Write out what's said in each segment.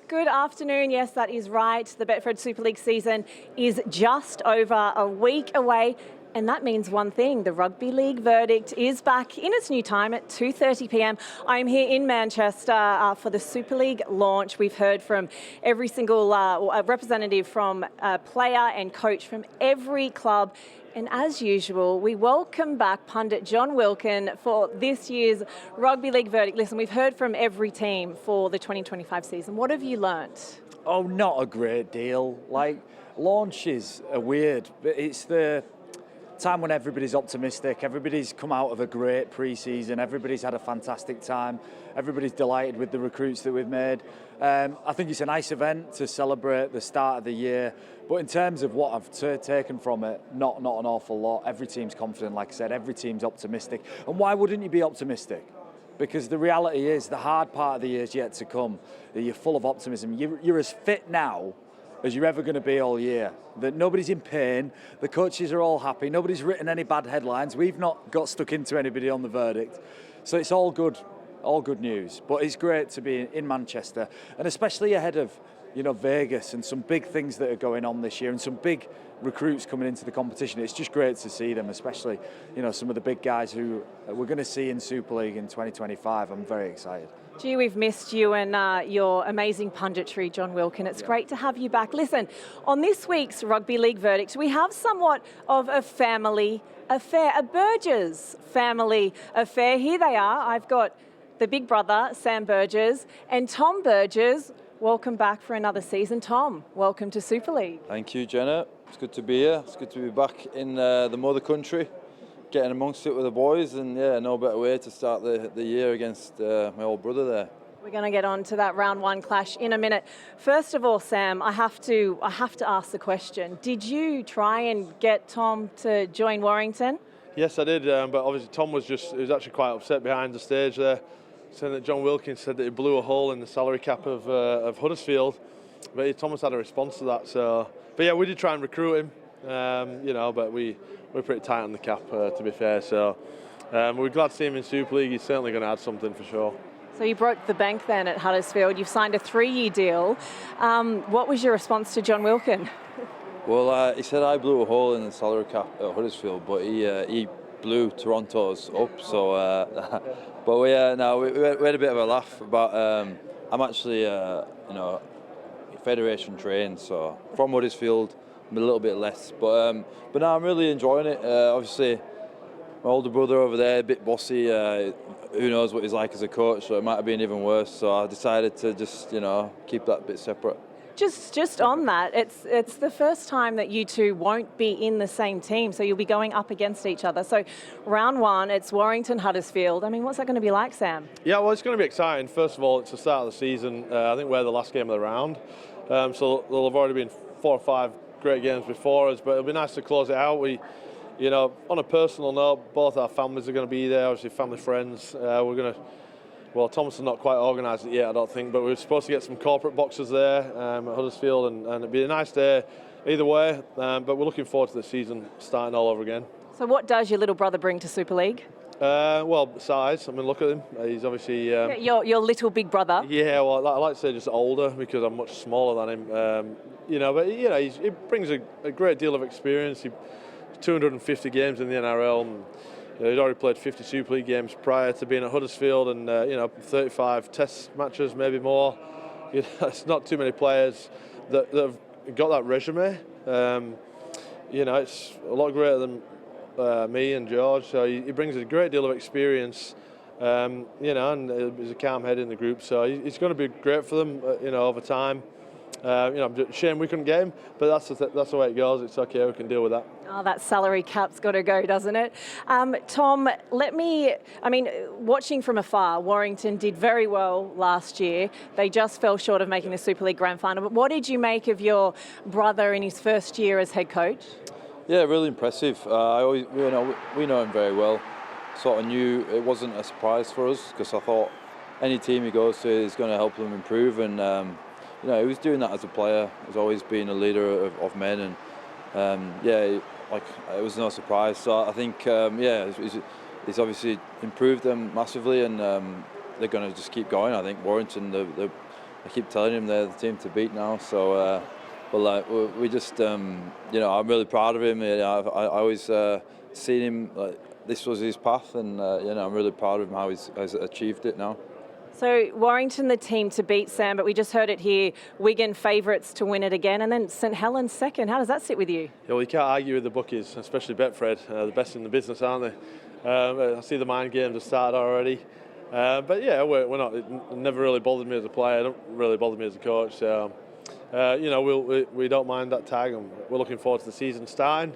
Good afternoon. Yes, that is right. The Betfred Super League season is just over a week away. And that means one thing, the Rugby League Verdict is back in its new time at 2:30 p.m. I'm here in Manchester for the Super League launch. We've heard from every single representative from player and coach from every club. And as usual, we welcome back pundit John Wilkin for this year's Rugby League Verdict. Listen, we've heard from every team for the 2025 season. What have you learnt? Oh, not a great deal. Launches are weird, but it's the time when everybody's optimistic, everybody's come out of a great pre-season, everybody's had a fantastic time, everybody's delighted with the recruits that we've made. I think it's a nice event to celebrate the start of the year, but in terms of what I've taken from it, not an awful lot. Every team's confident, like I said, every team's optimistic. And why wouldn't you be optimistic? Because the reality is the hard part of the year is yet to come. You're full of optimism. You're as fit now as you're ever going to be all year. That nobody's in pain, the coaches are all happy, nobody's written any bad headlines, we've not got stuck into anybody on the verdict. So it's all good news. But it's great to be in Manchester, and especially ahead of Vegas and some big things that are going on this year and some big recruits coming into the competition. It's just great to see them, especially some of the big guys who we're going to see in Super League in 2025. I'm very excited. Gee, we've missed you and your amazing punditry, John Wilkin. It's great to have you back. Listen, on this week's Rugby League Verdict, we have somewhat of a family affair, a Burgess family affair. Here they are. I've got the big brother, Sam Burgess, and Tom Burgess. Welcome back for another season. Tom, welcome to Super League. Thank you, Jenna. It's good to be here. It's good to be back in the mother country, getting amongst it with the boys, and no better way to start the year against my old brother there. We're going to get on to that round one clash in a minute. First of all, Sam, I have to ask the question. Did you try and get Tom to join Warrington? Yes, I did, but obviously Tom was actually quite upset behind the stage there, saying that John Wilkins said that he blew a hole in the salary cap of Huddersfield, but Thomas had a response to that. But yeah, we did try and recruit him, but we're pretty tight on the cap, to be fair. So we're glad to see him in Super League. He's certainly going to add something for sure. So you broke the bank then at Huddersfield. You've signed a 3-year deal. What was your response to John Wilkin? Well, he said I blew a hole in the salary cap at Huddersfield, but he blew Toronto's up. So, but we had a bit of a laugh about. I'm actually, Federation trained, so from Huddersfield, I'm a little bit less. But now I'm really enjoying it. Obviously, my older brother over there, a bit bossy. Who knows what he's like as a coach? So it might have been even worse. So I decided to just, keep that bit separate. Just on that, it's the first time that you two won't be in the same team, so you'll be going up against each other. So round one, it's Warrington Huddersfield. I mean, what's that going to be like, Sam? Yeah, well, it's going to be exciting. First of all, it's the start of the season. I think we're the last game of the round, so there'll have already been 4 or 5 great games before us. But it'll be nice to close it out. We, on a personal note, both our families are going to be there. Obviously, family, friends. We're going to. Well, Thomas has not quite organised it yet, I don't think, but we were supposed to get some corporate boxes there at Huddersfield, and it'd be a nice day either way, but we're looking forward to the season starting all over again. So what does your little brother bring to Super League? Well, size. I mean, look at him. He's obviously... your little big brother? Yeah, well, I like to say just older, because I'm much smaller than him. He brings a great deal of experience. 250 games in the NRL, and he'd already played 50 Super League games prior to being at Huddersfield, and 35 test matches, maybe more. It's not too many players that have got that resume. It's a lot greater than me and George. So he brings a great deal of experience, and he's a calm head in the group. So he's going to be great for them, over time. Shame we couldn't get him, but that's the way it goes. It's okay, we can deal with that. Oh, that salary cap's got to go, doesn't it? Tom, watching from afar, Warrington did very well last year. They just fell short of making the Super League Grand Final. But what did you make of your brother in his first year as head coach? Yeah, really impressive. We know him very well. Sort of knew it wasn't a surprise for us, because I thought any team he goes to is going to help them improve, and he was doing that as a player. He's always been a leader of men, and it was no surprise. So I think he's obviously improved them massively, and they're going to just keep going. I think Warrington, I keep telling him they're the team to beat now. So, but like we just, I'm really proud of him. I always seen him like this was his path, and I'm really proud of him how he's achieved it now. So Warrington, the team to beat, Sam, but we just heard it here, Wigan favourites to win it again, and then St Helens second. How does that sit with you? Yeah, well, you can't argue with the bookies, especially Betfred, the best in the business, aren't they? I see the mind games have started already. But yeah, we're not. It never really bothered me as a player. It don't really bother me as a coach. So, we don't mind that tag, and we're looking forward to the season starting.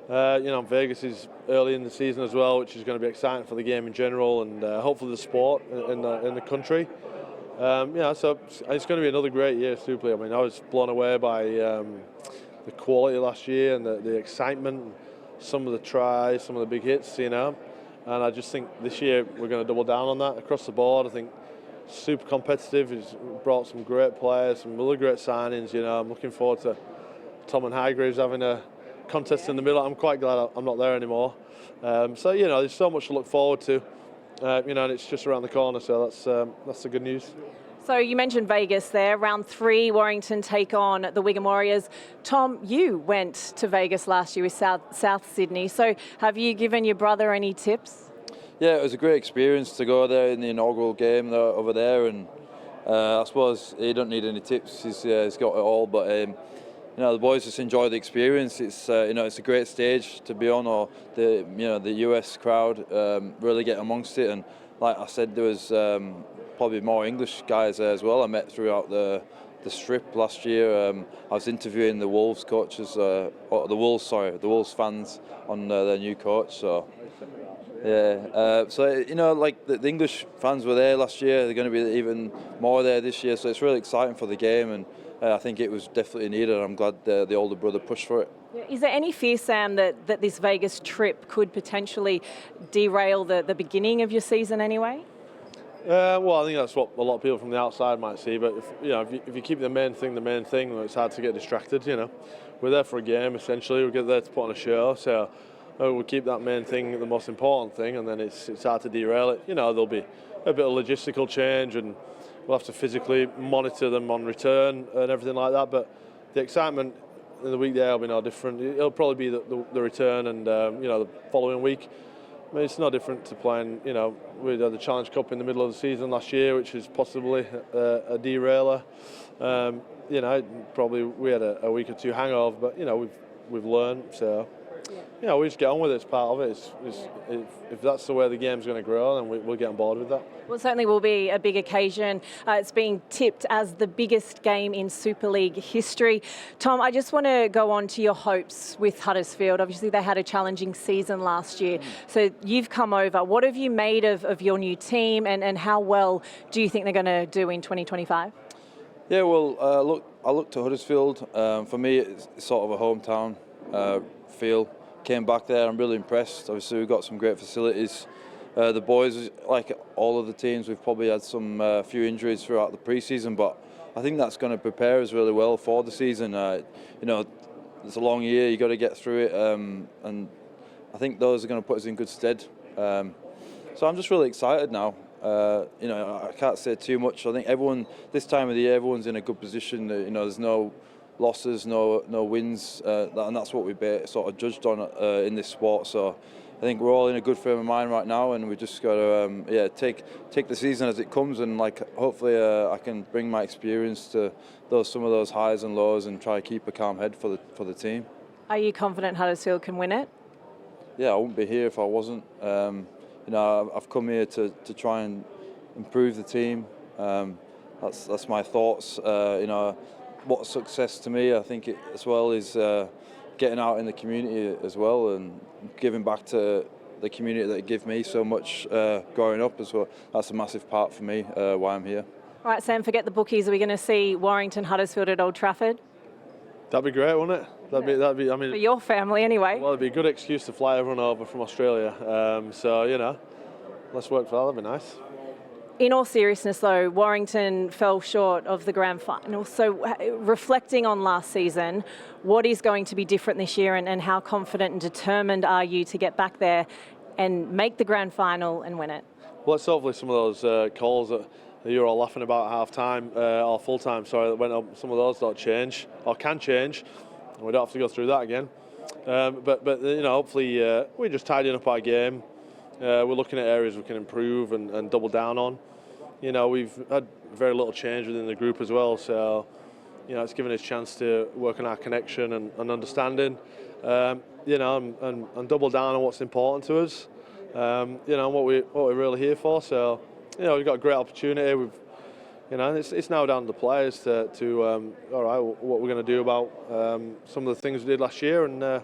Vegas is early in the season as well, which is going to be exciting for the game in general, and hopefully the sport in the country. So it's going to be another great year of Super League. I mean, I was blown away by the quality last year and the excitement, some of the tries, some of the big hits, and I just think this year we're going to double down on that across the board. I think super competitive. He's brought some great players, some really great signings. I'm looking forward to Tom and Highgraves having a contest in the middle. I'm quite glad I'm not there anymore. There's so much to look forward to, and it's just around the corner. So that's the good news. So you mentioned Vegas there. Round 3, Warrington take on the Wigan Warriors. Tom, you went to Vegas last year with South Sydney. So have you given your brother any tips? Yeah, it was a great experience to go there in the inaugural game over there, and I suppose he don't need any tips. He's got it all, but. The boys just enjoy the experience. It's it's a great stage to be on, or the US crowd really get amongst it. And like I said, there was probably more English guys there as well. I met throughout the strip last year. I was interviewing the Wolves coaches, the Wolves fans on their new coach. So yeah, the English fans were there last year. They're going to be even more there this year. So it's really exciting for the game, and I think it was definitely needed. I'm glad the older brother pushed for it. Is there any fear, Sam, that this Vegas trip could potentially derail the beginning of your season anyway? Well, I think that's what a lot of people from the outside might see. But if you keep the main thing, it's hard to get distracted. We're there for a game essentially. We get there to put on a show. So we'll keep that main thing the most important thing, and then it's hard to derail it. There'll be a bit of logistical change, and we'll have to physically monitor them on return and everything like that. But the excitement in the week there will be no different. It'll probably be the return and the following week. I mean, it's no different to playing. We had the Challenge Cup in the middle of the season last year, which is possibly a derailer. Probably we had a week or two hangover, but we've learned. So we just get on with it. It's part of it. If that's the way the game's going to grow, then we'll get on board with that. Well, it certainly will be a big occasion. It's being tipped as the biggest game in Super League history. Tom, I just want to go on to your hopes with Huddersfield. Obviously, they had a challenging season last year. So you've come over. What have you made of your new team, and how well do you think they're going to do in 2025? Yeah, well, I look to Huddersfield. For me, it's sort of a hometown feel. Came back there, I'm really impressed. Obviously, we've got some great facilities. The boys, like all of the teams, we've probably had some few injuries throughout the pre-season, but I think that's going to prepare us really well for the season. It's a long year, you got to get through it, and I think those are going to put us in good stead. So I'm just really excited now. I can't say too much. I think everyone, this time of the year, everyone's in a good position. There's no losses, no wins, and that's what we sort of judged on in this sport. So I think we're all in a good frame of mind right now, and we just got to take the season as it comes, and hopefully I can bring my experience to some of those highs and lows and try to keep a calm head for the team. Are you confident Huddersfield can win it? Yeah, I wouldn't be here if I wasn't. I've come here to try and improve the team. That's my thoughts. What success to me, I think as well, is getting out in the community as well and giving back to the community that gave me so much growing up as well. That's a massive part for me, why I'm here. All right, Sam, forget the bookies. Are we going to see Warrington Huddersfield at Old Trafford? That'd be great, wouldn't it? That'd be. I mean, for your family, anyway. Well, it'd be a good excuse to fly everyone over from Australia. Let's work for that. That'd be nice. In all seriousness, though, Warrington fell short of the grand final. So reflecting on last season, what is going to be different this year, and how confident and determined are you to get back there and make the grand final and win it? Well, it's hopefully some of those calls that that you were all laughing about at half-time, or full-time, sorry, that went up, some of those don't change, or can change, and we don't have to go through that again. But you know, hopefully we're just tidying up our game. We're looking at areas we can improve and double down on. You know, we've had very little change within the group as well, so you know, it's given us a chance to work on our connection and understanding. You know, and double down on what's important to us. You know, what we're really here for. So, you know, we've got a great opportunity. You know, it's now down to the players to all right, what we're going to do about some of the things we did last year, and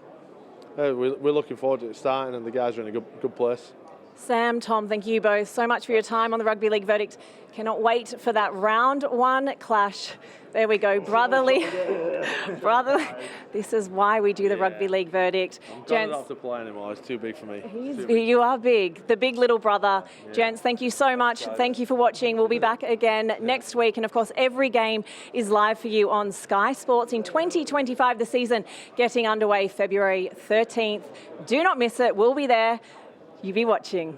we're looking forward to it starting, and the guys are in a good place. Sam, Tom, thank you both so much for your time on the Rugby League Verdict. Cannot wait for that round 1 clash. There we go, brotherly. This is why we do the Rugby League Verdict. I'm glad not to play anymore. It's too big for me. You are big, the big little brother. Yeah. Gents, thank you so much. Thank you for watching. We'll be back again next week. And of course, every game is live for you on Sky Sports in 2025, the season getting underway February 13th. Do not miss it. We'll be there. You be watching.